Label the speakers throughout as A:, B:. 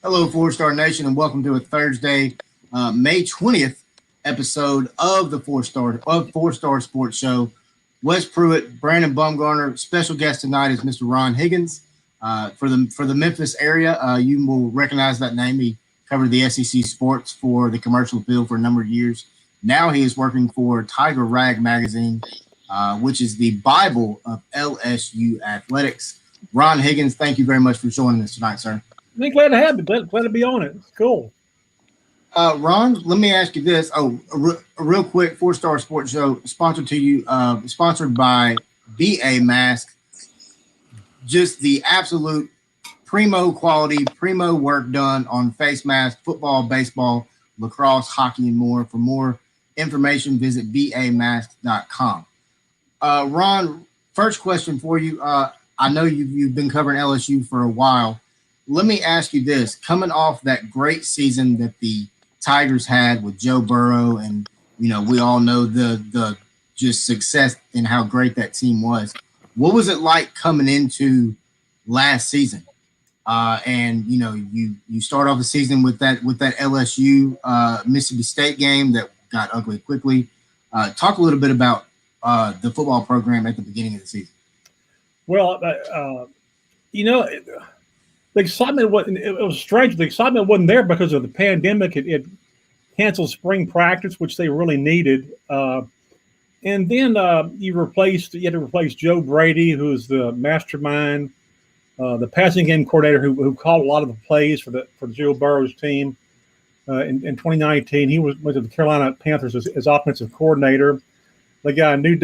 A: Hello, Four Star Nation, and welcome to a Thursday, May 20th episode of the Four Star Sports Show. Wes Pruitt, Brandon Bumgarner. Special guest tonight is Mr. Ron Higgins. For the Memphis area, you will recognize that name. He covered the SEC sports for the commercial field for a number of years. Now he is working for Tiger Rag magazine, which is the Bible of LSU Athletics. Ron Higgins, thank you very much for joining us tonight, sir.
B: I'm glad to have you. Glad to be on it. It's cool.
A: Ron, let me ask you this. A real quick, Four Star Sports Show sponsored by BA Mask. Just the absolute primo quality, primo work done on face masks, football, baseball, lacrosse, hockey, and more. For more information, visit bamask.com. Ron, first question for you. I know you've been covering LSU for a while. Let me ask you this. Coming off that great season that the Tigers had with Joe Burrow, and, we all know the just success and how great that team was. What was it like coming into last season? And, you start off the season with that LSU Mississippi State game that got ugly quickly. Talk a little bit about the football program at the beginning of the season.
B: Well, the excitement was strange. The excitement wasn't there because of the pandemic. It canceled spring practice, which they really needed. And then you had to replace Joe Brady, who's the mastermind, the passing game coordinator who called a lot of the plays for Joe Burrow's team. In 2019, he went to the Carolina Panthers as offensive coordinator. They got then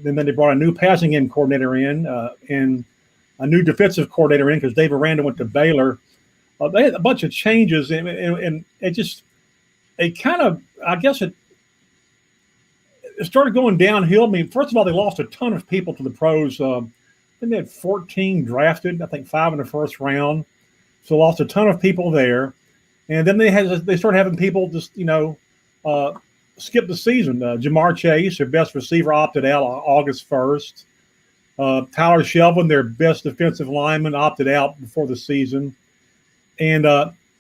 B: they brought a new passing game coordinator in, and a new defensive coordinator in because Dave Aranda went to Baylor. They had a bunch of changes, and it started going downhill. I mean, first of all, they lost a ton of people to the pros. They had 14 drafted, I think 5 in the first round. So lost a ton of people there. And then they started having people just, skip the season. Jamar Chase, their best receiver, opted out on August 1st. Tyler Shelvin, their best defensive lineman, opted out before the season, and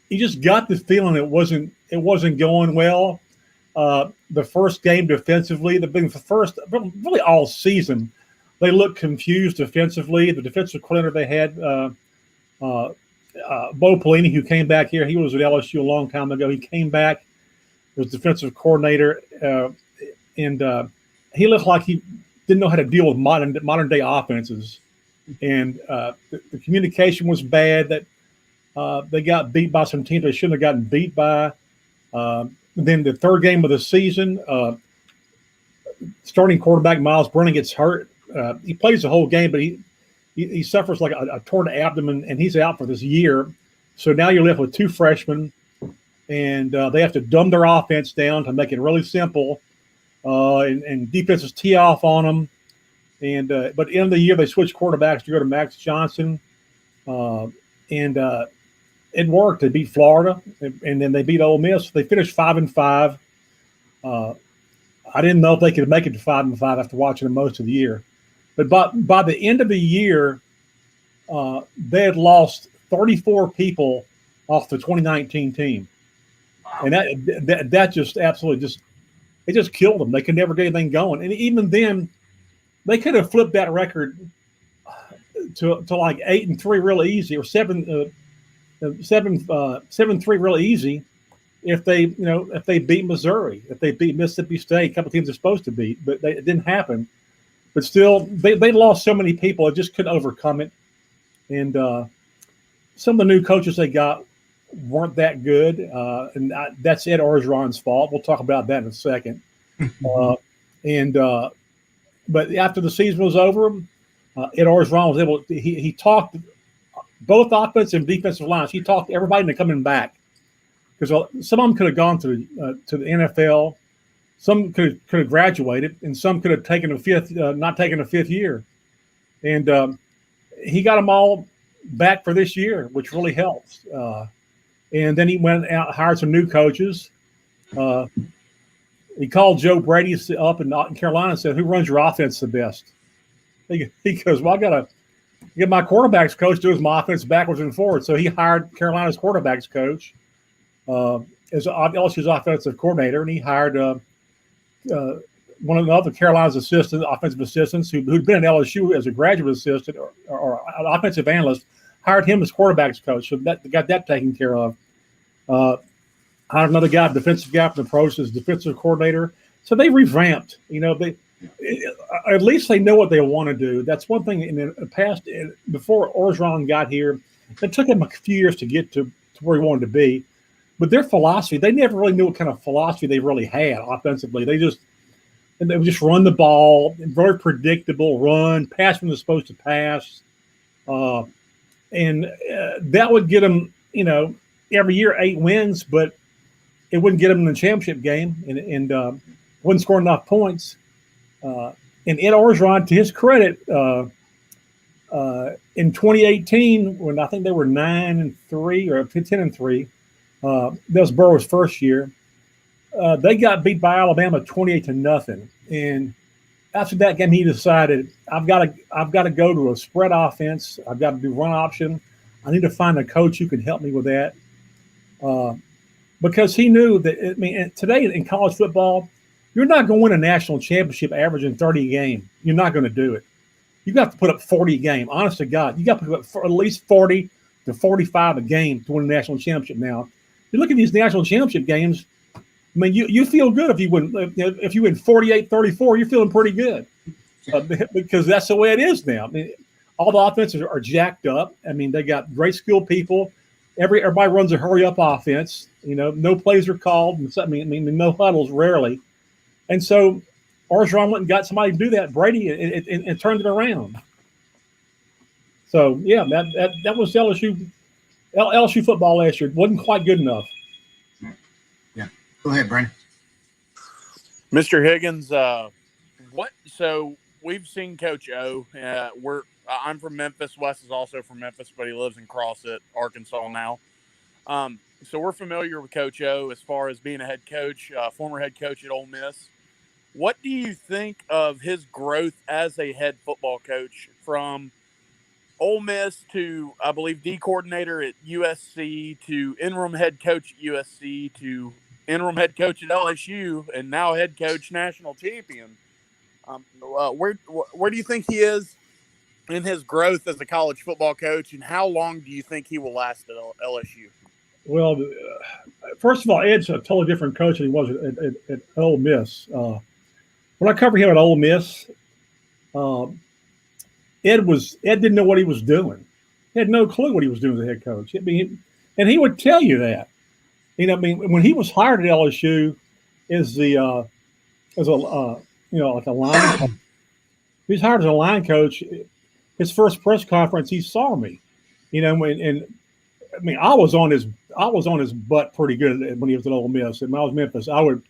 B: you just got the feeling it wasn't going well. The first game defensively, really all season, they looked confused defensively. The defensive coordinator they had, Bo Pelini, who came back here, he was at LSU a long time ago. He came back, was defensive coordinator, and he looked like he didn't know how to deal with modern day offenses, and the communication was bad. That they got beat by some teams they shouldn't have gotten beat by. Then the third game of the season, starting quarterback Miles Brennan gets hurt. He plays the whole game, but he suffers like a torn abdomen, and he's out for this year. So now you're left with 2 freshmen, and they have to dumb their offense down to make it really simple. And defenses tee off on them, but at the end of the year they switched quarterbacks to go to Max Johnson, and it worked. They beat Florida, and then they beat Ole Miss. They finished 5-5. I didn't know if they could make it to 5-5 after watching them most of the year, but by the end of the year, they had lost 34 people off the 2019 team, and that just absolutely it just killed them. They could never get anything going. And even then, they could have flipped that record to like 8-3 real easy, or 7-3 real easy if they beat Missouri, if they beat Mississippi State, a couple teams they're supposed to beat, but it didn't happen. But still, they lost so many people, it just couldn't overcome it. And some of the new coaches they got weren't that good, and that's Ed Orgeron's fault. We'll talk about that in a second. But after the season was over, Ed Orgeron was able. He talked both offensive and defensive lines. He talked everybody into coming back, because some of them could have gone to the NFL, some could have graduated, and some could have taken not taken a fifth year, and he got them all back for this year, which really helps. And then he went out, hired some new coaches. He called Joe Brady up in Carolina and said, "Who runs your offense the best?" He goes, "Well, get my quarterbacks coach doing my offense backwards and forwards. So he hired Carolina's quarterbacks coach as LSU's offensive coordinator, and he hired one of the other Carolina's offensive assistants who'd been at LSU as a graduate assistant or an offensive analyst, hired him as quarterbacks coach. So that got that taken care of. Hired another guy, defensive guy from the pros as defensive coordinator. So they revamped. At least they know what they want to do. That's one thing in the past. Before Orgeron got here, it took him a few years to get to where he wanted to be. But their philosophy, they never really knew what kind of philosophy they really had offensively. They would just run the ball, very predictable run, pass when they're supposed to pass. And that would get them, every year 8 wins, but it wouldn't get them in the championship game and wouldn't score enough points. And Ed Orgeron, to his credit, in 2018, when I think they were 9-3 or 10-3, that was Burrow's first year. They got beat by Alabama 28-0, and after that game, he decided I've got to go to a spread offense. I've got to do run option. I need to find a coach who can help me with that, because he knew that. Today in college football, you're not going to win a national championship averaging 30 a game. You're not going to do it. You got to put up 40 a game. Honest to God, you got to put up at least 40 to 45 a game to win a national championship. Now, you look at these national championship games. You feel good if you win. If you win 48-34, you're feeling pretty good because that's the way it is now. All the offenses are jacked up. They got great skilled people. Everybody runs a hurry up offense. No plays are called. No huddles rarely. And so Orgeron went and got somebody to do that, Brady, and turned it around. So yeah, that was LSU football last year. It wasn't quite good enough.
A: Yeah. Go ahead, Brandon.
C: Mr. Higgins, so we've seen Coach O. I'm from Memphis. Wes is also from Memphis, but he lives in Crossett, Arkansas now. So we're familiar with Coach O as far as being a head coach, former head coach at Ole Miss. What do you think of his growth as a head football coach from Ole Miss to, I believe, D coordinator at USC to interim head coach at USC to interim head coach at LSU and now head coach, national champion? Where do you think he is in his growth as a college football coach, and how long do you think he will last at LSU?
B: Well, first of all, Ed's a totally different coach than he was at Ole Miss. When I covered him at Ole Miss, Ed didn't know what he was doing. He had no clue what he was doing as a head coach. And he would tell you that. When he was hired at LSU as like a line coach, he was hired as a line coach. His first press conference, he saw me, I was on his butt pretty good when he was at Ole Miss. And when I was Memphis, I would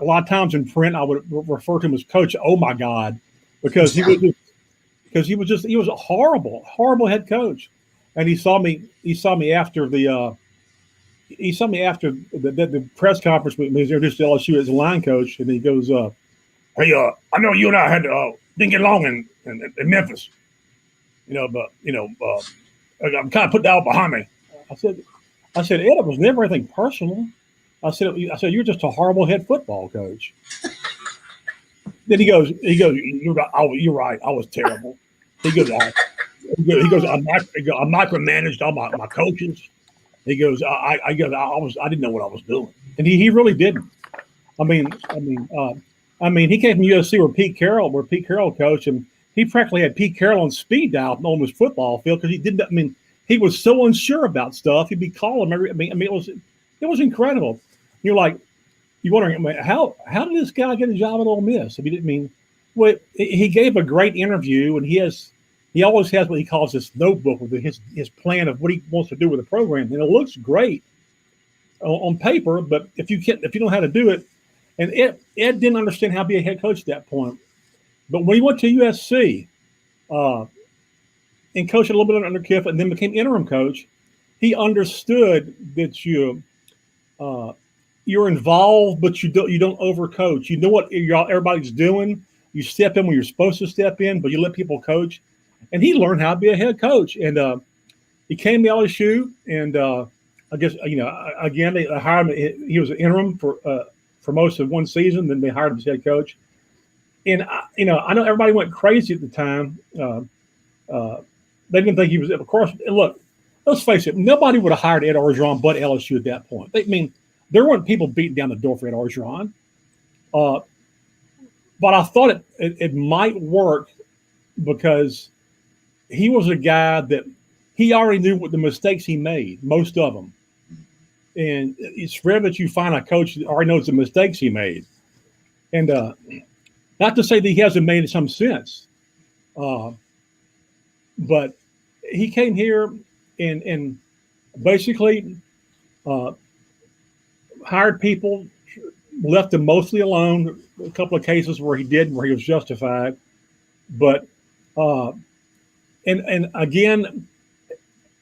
B: a lot of times in print I would refer to him as Coach. Oh my God, because he was a horrible head coach. And he saw me after the press conference when he was introduced to LSU as a line coach, and he goes, "Hey, I know you and I didn't get along in Memphis, but I'm kind of put that all behind me." I said, Ed, it was never anything personal. I said, you're just a horrible head football coach. Then he goes, you're right. I was terrible. He goes, I micromanaged all my coaches. He goes, I didn't know what I was doing, and he really didn't. He came from USC where Pete Carroll coached, and he practically had Pete Carroll on speed dial on his football field because he didn't. He was so unsure about stuff. He'd be calling it was incredible. You're wondering, how did this guy get a job at Ole Miss? He gave a great interview, and he always has what he calls his notebook with his plan of what he wants to do with the program, and it looks great on paper. But if you don't know how to do it, and Ed didn't understand how to be a head coach at that point. But when he went to USC, and coached a little bit under Kiffin, and then became interim coach, he understood that you're involved, but you don't overcoach. You know what everybody's doing. You step in when you're supposed to step in, but you let people coach. and he learned how to be a head coach. And he came to LSU, and I guess again they hired him. He was an interim for most of one season. Then they hired him as head coach. And I know everybody went crazy at the time. They didn't think he was. Of course, look, let's face it. Nobody would have hired Ed Orgeron but LSU at that point. There weren't people beating down the door for Ed Orgeron. But I thought it might work because he was a guy that he already knew what the mistakes he made, most of them. And it's rare that you find a coach that already knows the mistakes he made. And not to say that he hasn't made some sense, but he came here and basically hired people, left them mostly alone. A couple of cases where he was justified, but and again,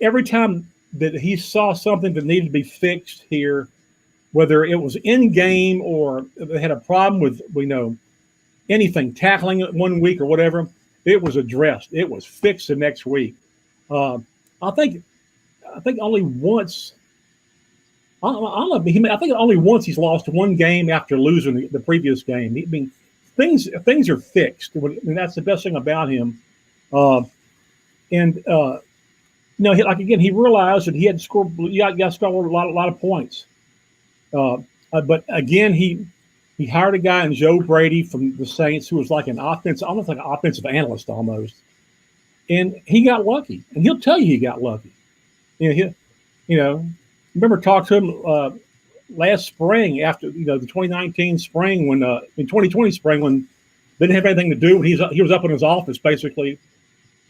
B: every time that he saw something that needed to be fixed here, whether it was in game or they had a problem with anything tackling it one week or whatever, it was addressed. It was fixed the next week. I think only once. I think only once he's lost one game after losing the previous game. Things are fixed, and that's the best thing about him. He realized that he had scored. You got to score a lot of points. But again, he hired a guy in Joe Brady from the Saints who was like almost like an offensive analyst almost, and he got lucky. And he'll tell you he got lucky. Remember talking to him last spring after the 2019 spring in 2020 spring when they didn't have anything to do. He was up in his office basically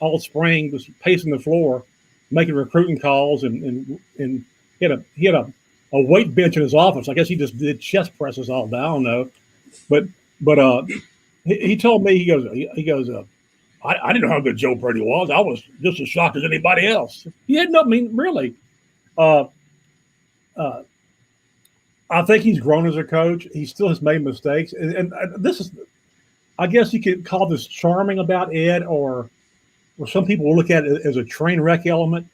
B: all spring, just pacing the floor, making recruiting calls, and he had a weight bench in his office. I guess he just did chest presses all day. I don't know, but he told me he goes I didn't know how good Joe Brady was. I was just as shocked as anybody else. He had really. I think he's grown as a coach. He still has made mistakes, and this is, I guess you could call this charming about Ed, or some people will look at it as a train wreck element.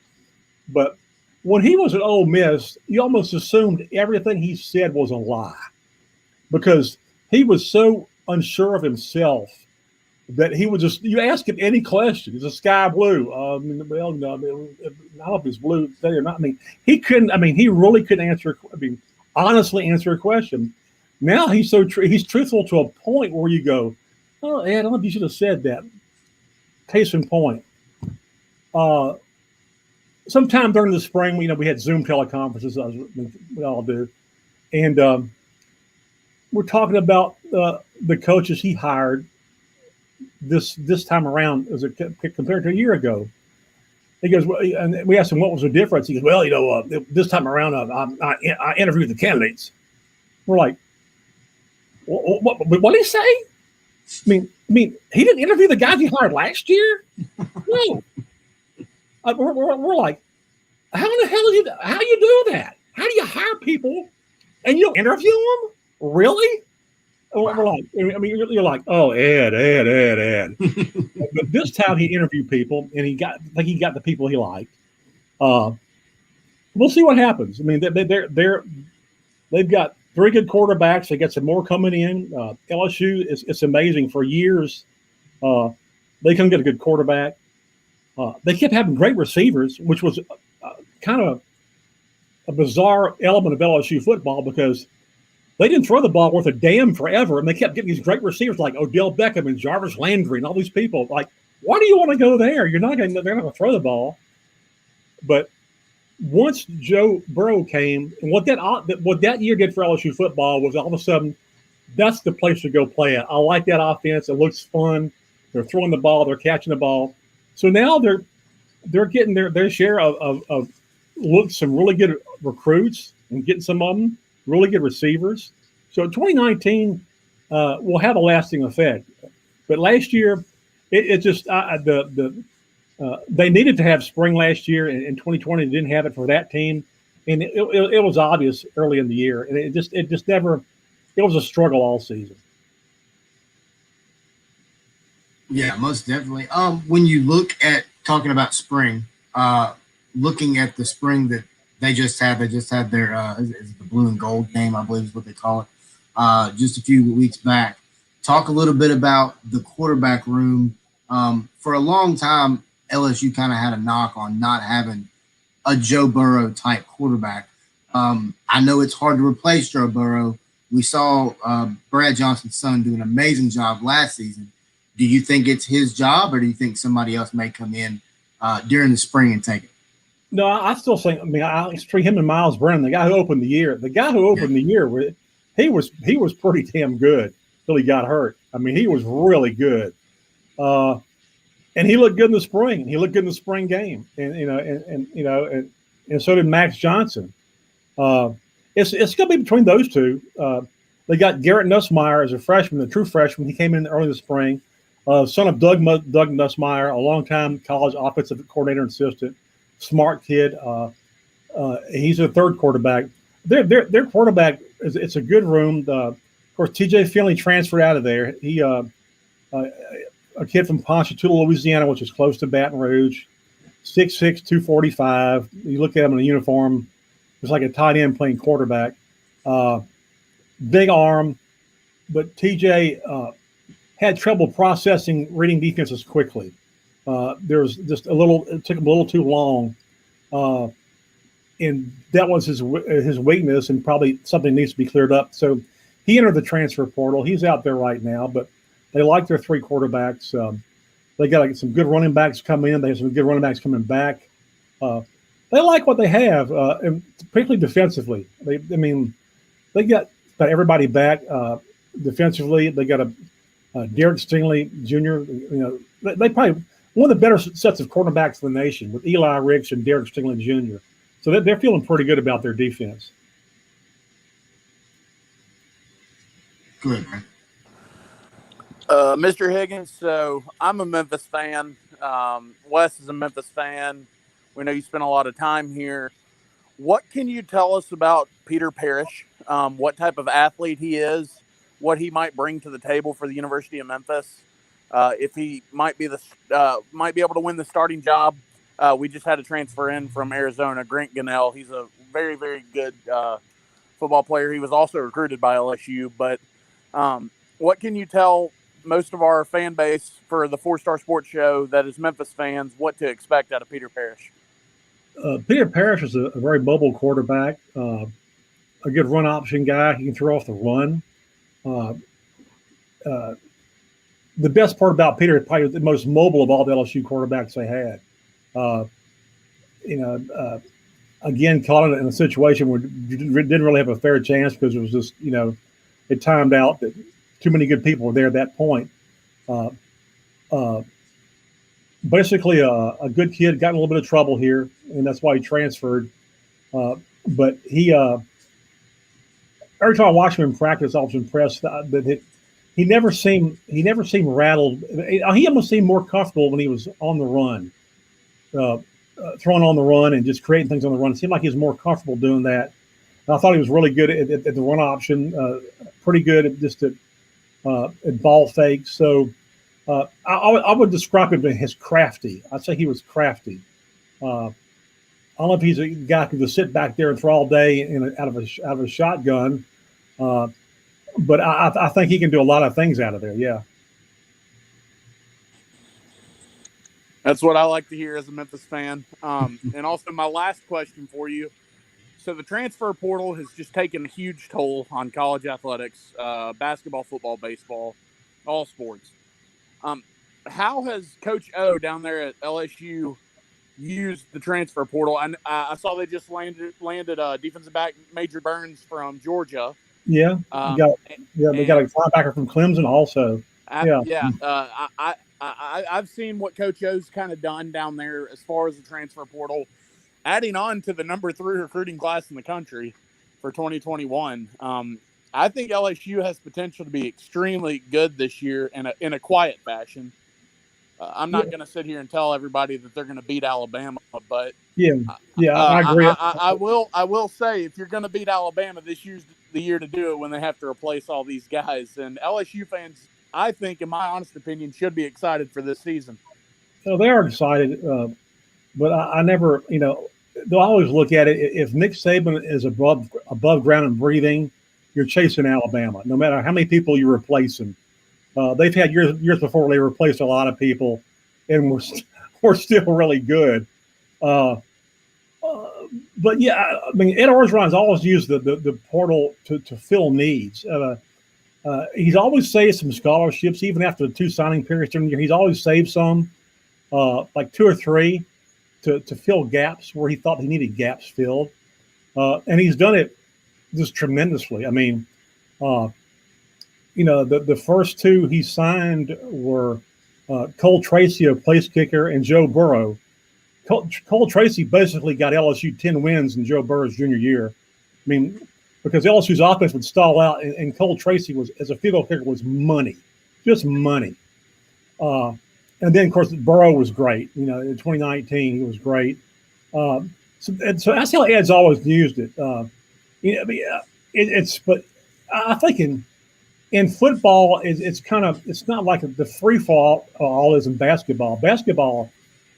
B: But when he was at Ole Miss, you almost assumed everything he said was a lie because he was so unsure of himself that he would you ask him any question. Is the sky blue? I don't know if it's blue today or not. He couldn't. He really couldn't answer. Honestly answer a question. Now he's he's truthful to a point where you go, "Oh, Ed, I don't know if you should have said that." Case in point. Sometime during the spring, we had Zoom teleconferences, we all do, and we're talking about the coaches he hired this time around as compared to a year ago. He goes, well, and we asked him what was the difference. He goes, well, this time around, I interviewed the candidates. We're like, what did he say? I mean, he didn't interview the guys he hired last year. No, we're like, how in the hell how you do that? How do you hire people and you don't interview them? Really? Wow. We're like, you're like, oh, Ed. But this time he interviewed people, and he got the people he liked. We'll see what happens. They've got 3 good quarterbacks. They got some more coming in. LSU it's amazing. For years, they couldn't get a good quarterback. They kept having great receivers, which was kind of a bizarre element of LSU football because they didn't throw the ball worth a damn forever, and they kept getting these great receivers like Odell Beckham and Jarvis Landry and all these people. Like, why do you want to go there? They're not going to throw the ball. But once Joe Burrow came, and what that year did for LSU football was all of a sudden that's the place to go play it. I like that offense. It looks fun. They're throwing the ball. They're catching the ball. So now they're getting their share of some really good recruits and getting some of them. Really good receivers. So 2019 will have a lasting effect. But last year, it just they needed to have spring last year, and in 2020 they didn't have it for that team, and it was obvious early in the year, and it just never. It was a struggle all season.
A: Yeah, most definitely. When you look at talking about spring, looking at the spring that they just had their is it the blue and gold game, I believe is what they call it. Just a few weeks back. Talk a little bit about the quarterback room. For a long time, LSU kind of had a knock on not having a Joe Burrow type quarterback. I know it's hard to replace Joe Burrow. We saw Brad Johnson's son do an amazing job last season. Do you think it's his job, or do you think somebody else may come in during the spring and take it?
B: No, I still think. I mean, I treat him and Miles Brennan, the guy who opened the year. The guy who
A: Yeah,
B: opened the year, he was pretty damn good till he got hurt. I mean, he was really good, uh, and he looked good in the spring. He looked good in the spring game, and so did Max Johnson. Uh, it's going to be between those two. They got Garrett Nussmeyer as a freshman, the true freshman. He came in early in the spring, son of Doug Nussmeyer, a longtime college offensive coordinator and assistant, smart kid. He's a third quarterback. Their quarterback is it's a good room. Of course, T.J. Finley transferred out of there. He uh, a kid from Ponchatoula, Louisiana, which is close to Baton Rouge, 6'6", 245. You look at him in a uniform, it's like a tight end playing quarterback. Uh, Big arm, but TJ had trouble processing reading defenses quickly. There was just it took him a little too long. Uh, and that was his weakness, and probably something needs to be cleared up. So he entered the transfer portal. He's out there right now, but they like their three quarterbacks. They got some good running backs coming in. They have some good running backs coming back. Uh, they like what they have, and particularly defensively. I mean, they got everybody back defensively. They got Derek Stingley Jr. They probably one of the better sets of quarterbacks in the nation with Eli Ricks and Derek Stingley Jr. So they're feeling pretty good about their defense.
A: good, man.
C: Mr. Higgins, so I'm a Memphis fan. Wes is a Memphis fan. We know you spent a lot of time here. What can you tell us about Peter Parrish? What type of athlete he is? What he might bring to the table for the University of Memphis? If he might be able to win the starting job. We just had a transfer in from Arizona, Grant Gunnell. He's a very, very good football player. He was also recruited by LSU. But what can you tell most of our fan base for the Four Star Sports Show that is Memphis fans what to expect out of Peter Parrish?
B: Peter Parrish is a very mobile quarterback, a good run option guy. He can throw off the run. Uh, uh, the best part about Peter is probably the most mobile of all the LSU quarterbacks they had. Uh, you know, again, caught in a situation where didn't really have a fair chance because it was just, it timed out that too many good people were there at that point. Uh, uh, Basically, a good kid, got in a little bit of trouble here, and that's why he transferred. But every time I watched him in practice, I was impressed that he never seemed rattled. He almost seemed more comfortable when he was on the run, uh, throwing on the run and just creating things on the run. It seemed like he was more comfortable doing that. And I thought he was really good at the run option, pretty good at ball fakes. So I would describe him as crafty. I'd say he was crafty. I don't know if he's a guy who can just sit back there and throw all day out of a shotgun, uh, but I think he can do a lot of things out of there. Yeah.
C: That's what I like to hear as a Memphis fan. And also, my last question for you. So, the transfer portal has just taken a huge toll on college athletics, basketball, football, baseball, all sports. Um, how has Coach O down there at LSU used the transfer portal? I saw they just landed defensive back Major Burns from Georgia.
B: Yeah.
C: Um,
B: Got, yeah. They got a linebacker from Clemson also. Yeah.
C: I've seen what Coach O's kind of done down there as far as the transfer portal, adding on to the number 3 recruiting class in the country for 2021. I think LSU has potential to be extremely good this year in a quiet fashion. I'm
B: Yeah.
C: not going to sit here and tell everybody that they're going to beat Alabama, but
B: Yeah. Yeah. I agree.
C: I will say if you're going to beat Alabama, this year's the year to do it when they have to replace all these guys. And LSU fans I think, in my honest opinion, should be excited for this season.
B: So they are excited, but I never, they'll always look at it. If Nick Saban is above ground and breathing, you're chasing Alabama. No matter how many people you're replacing, they've had years before they replaced a lot of people, and we're still really good. Uh, but yeah, I mean, Ed Orgeron's always used the portal to fill needs. He's always saved some scholarships, even after the 2 signing periods during the year. He's always saved some, like 2 or 3, to fill gaps where he thought he needed gaps filled. And he's done it just tremendously. I mean, the first 2 he signed were Cole Tracy, a place kicker, and Joe Burrow. Cole Tracy basically got LSU 10 wins in Joe Burrow's junior year. I mean, because LSU's offense would stall out, and Cole Tracy was, as a field goal kicker, was money, just money. And then, of course, Burrow was great. In 2019, he was great. So that's how Ed's always used it. But I think in football, it's not like the free fall all is in basketball. Basketball,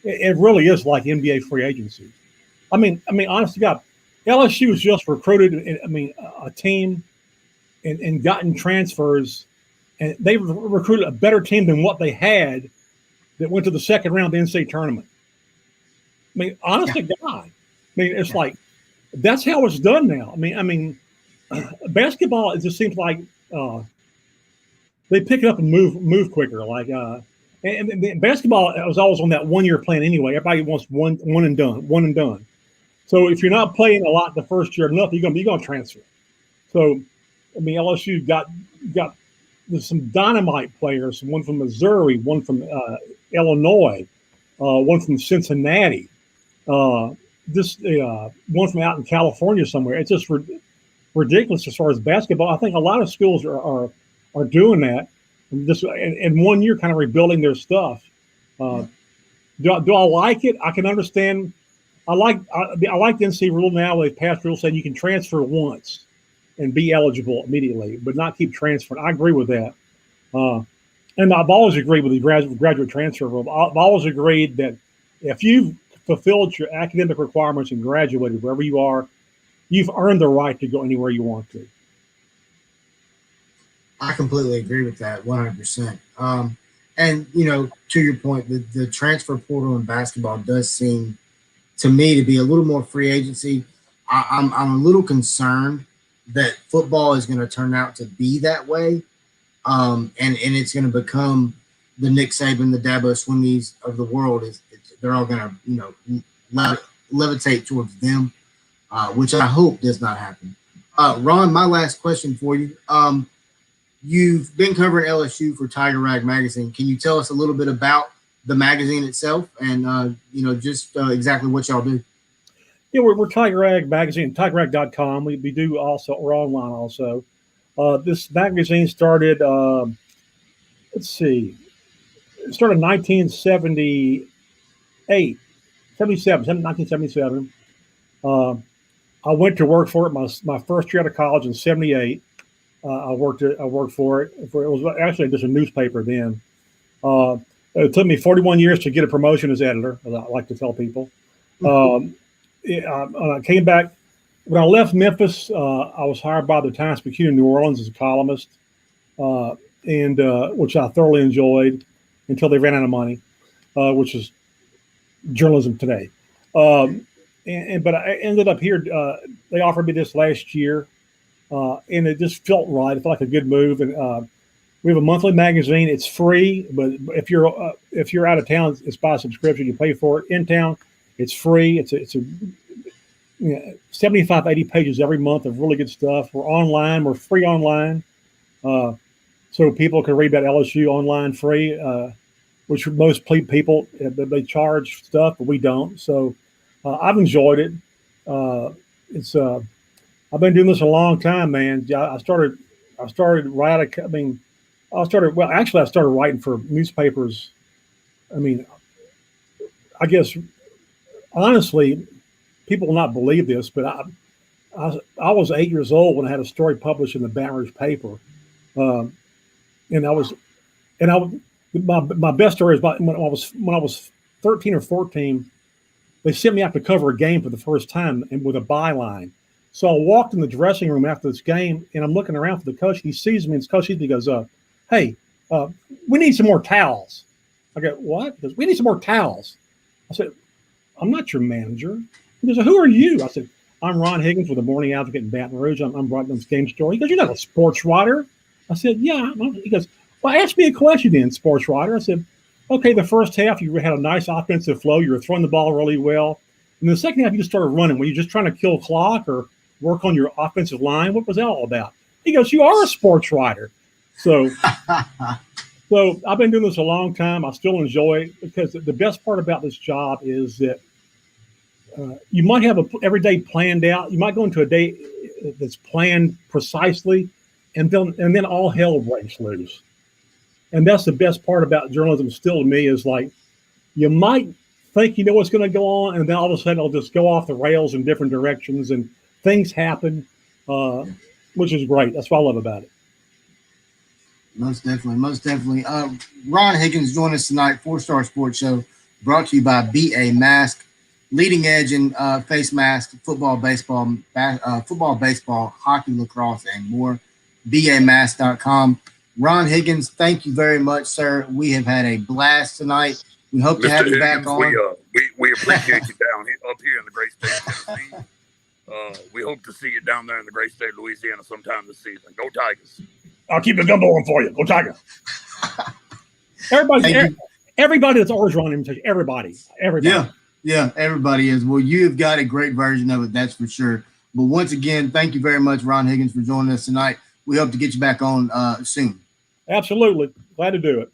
B: it really is like NBA free agency. I mean, honest to God, LSU has just recruited, a team and gotten transfers, and they've recruited a better team than what they had that went to the second round of the NCAA tournament. I mean, honest to God, it's like that's how it's done now. Basketball, it just seems like they pick it up and move quicker. Like, and basketball was always on that 1-year plan anyway. Everybody wants one and done. So if you're not playing a lot the first year enough, you're gonna transfer. So, LSU got there's some dynamite players. One from Missouri, one from Illinois, one from Cincinnati. One from out in California somewhere. It's just ridiculous as far as basketball. I think a lot of schools are doing that, and just in 1 year, kind of rebuilding their stuff. Do I like it? I can understand. I like the NC rule now. They've passed rules saying you can transfer once and be eligible immediately, but not keep transferring. I agree with that. And I've always agreed with the graduate transfer rule. I've always agreed that if you've fulfilled your academic requirements and graduated wherever you are, you've earned the right to go anywhere you want to.
A: I completely agree with that, 100%. And to your point, the transfer portal in basketball does seem to me to be a little more free agency. I'm a little concerned that football is going to turn out to be that way, and it's going to become the Nick Saban, the Dabo Swimmies of the world. They're all going to levitate towards them, which I hope does not happen. Ron, my last question for you. You've been covering LSU for Tiger Rag Magazine. Can you tell us a little bit about the magazine itself and, just exactly what y'all do?
B: Yeah, we're Tiger Rag Magazine, tigerrag.com. We're online also. This magazine started, it started in 1977. I went to work for it my first year out of college in 78. I worked for it. It was actually just a newspaper then. It took me 41 years to get a promotion as editor, as I like to tell people. I came back. When I left Memphis, I was hired by the Times-Picayune in New Orleans as a columnist, and which I thoroughly enjoyed until they ran out of money, which is journalism today. But I ended up here. They offered me this last year, and it just felt right. It felt like a good move. And we have a monthly magazine. It's free, but if you're out of town, it's by subscription. You pay for it. In town, it's free. It's a 75, 80 pages every month of really good stuff. We're online. We're free online, so people can read about LSU online free, which most people they charge stuff, but we don't. So I've enjoyed it. I've been doing this a long time, man. I started writing. I started writing for newspapers. I guess honestly, people will not believe this, but I was 8 years old when I had a story published in the Baton Rouge paper, and I was And my best story is about when I was 13 or 14. They sent me out to cover a game for the first time and with a byline. So I walked in the dressing room after this game, and I'm looking around for the coach. He sees me, and his coach sees me. He goes, "Hey, we need some more towels." I go, "What?" He goes, "We need some more towels." I said, "I'm not your manager." He goes, "Who are you?" I said, "I'm Ron Higgins with the Morning Advocate in Baton Rouge. I'm writing this game story." He goes, "You're not a sports writer." I said, "Yeah." He goes, "Well, ask me a question then, sports writer." I said, "Okay, the first half, you had a nice offensive flow. You were throwing the ball really well. And the second half, you just started running. Were you just trying to kill clock or work on your offensive line? What was that all about?" He goes, "You are a sports writer." So I've been doing this a long time. I still enjoy it because the best part about this job is that you might have every day planned out. You might go into a day that's planned precisely, and then all hell breaks loose. And that's the best part about journalism still to me is like you might think you know what's going to go on, and then all of a sudden it'll just go off the rails in different directions, and things happen, which is great. That's what I love about it.
A: Most definitely, most definitely. Ron Higgins joined us tonight, 4-Star Sports Show, brought to you by BA Mask, leading edge in face mask, football, baseball, hockey, lacrosse, and more. BAmask.com. Ron Higgins, thank you very much, sir. We have had a blast tonight. We hope to have you back on.
D: We appreciate you down here, up here in the great state of Tennessee. We hope to see you down there in the great state of Louisiana sometime this season. Go Tigers!
B: I'll keep the gumbo on for you. Go Tigers! Everybody that's always Ron invitation. Everybody.
A: Yeah, everybody is. Well, you've got a great version of it, that's for sure. But once again, thank you very much, Ron Higgins, for joining us tonight. We hope to get you back on soon.
B: Absolutely. Glad to do it.